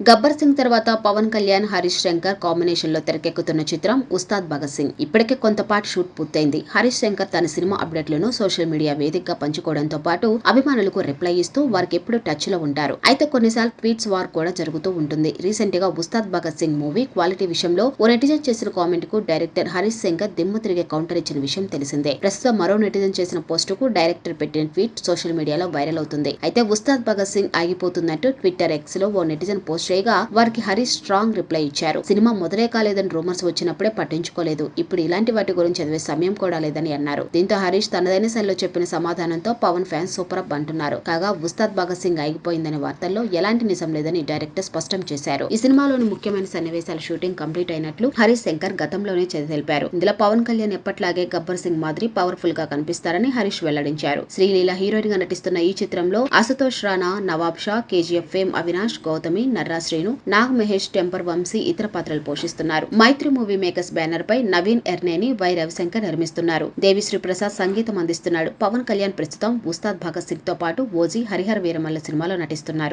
గబ్బర్ సింగ్ తర్వాత పవన్ కళ్యాణ్, హరీష్ శంకర్ కాంబినేషన్ లో తెరకెక్కుతున్న చిత్రం ఉస్తాద్ భగత్ సింగ్. ఇప్పటికే కొంతపాటి షూట్ పూర్తయింది. హరీష్ శంకర్ తన సినిమా అప్డేట్లను సోషల్ మీడియా వేదికగా పంచుకోవడంతో పాటు అభిమానులకు రిప్లై ఇస్తూ వారికి ఎప్పుడు టచ్ లో ఉంటారు. అయితే కొన్నిసార్లు ట్వీట్స్ వార్ కూడా జరుగుతూ ఉంటుంది. రీసెంట్ గా ఉస్తాద్ భగత్ సింగ్ మూవీ క్వాలిటీ విషయంలో ఓ నెటిజన్ చేసిన కామెంట్ కు డైరెక్టర్ హరీష్ శంకర్ దిమ్మ తిరిగే కౌంటర్ ఇచ్చిన విషయం తెలిసిందే. ప్రస్తుతం మరో నెటిజన్ చేసిన పోస్ట్ కు డైరెక్టర్ పెట్టిన ట్వీట్ సోషల్ మీడియాలో వైరల్ అవుతుంది. అయితే ఉస్తాద్ భగత్ సింగ్ ఆగిపోతున్నట్టు ట్విట్టర్ ఎక్స్ లో ఓ నెటిజన్ పోస్ట్ చేయగా వారికి హరీష్ స్ట్రాంగ్ రిప్లై ఇచ్చారు. సినిమా మొదలే కాలేదని రూమర్స్ వచ్చినప్పుడే పట్టించుకోలేదు. ఇప్పుడు ఇలాంటి వాటి గురించి చదివే సమయం కూడా లేదని అన్నారు. దీంతో హరీష్ తనదైన శైలిలో చెప్పిన సమాధానంతో పవన్ ఫ్యాన్స్ సూపర్ అప్ అంటున్నారు. కాగా ఉస్తాద్ భగత్ సింగ్ ఆగిపోయిందనే వార్తల్లో ఎలాంటి నిజం లేదని డైరెక్టర్ స్పష్టం చేశారు. ఈ సినిమాలోని ముఖ్యమైన సన్నివేశాల షూటింగ్ కంప్లీట్ అయినట్లు హరీష్ శంకర్ గతంలోనే తెలిపారు. ఇందులో పవన్ కళ్యాణ్ ఎప్పట్లాగే గబ్బర్ సింగ్ మాదిరి పవర్ఫుల్ గా కనిపిస్తారని హరీష్ వెల్లడించారు. శ్రీలీల హీరోయిన్ గా నటిస్తున్న ఈ చిత్రంలో Ashutosh Rana, Nawab Shah, KGF fame Avinash, Gautami, Narra Srinu, Nag Mahesh, Temper Vamsi ఇతర పాత్రలు పోషిస్తున్నారు. మైత్రి మూవీ మేకర్స్ బ్యానర్ పై నవీన్ ఎర్నేని, వై రవిశంకర్ నిర్మిస్తున్నారు. దేవిశ్రీ ప్రసాద్ సంగీతం అందిస్తున్నాడు. పవన్ కళ్యాణ్ ప్రస్తుతం ఉస్తాద్ భగత్ సింగ్ తో పాటు ఓజీ, హరిహర వీరమల్ల సినిమాలో నటిస్తున్నారు.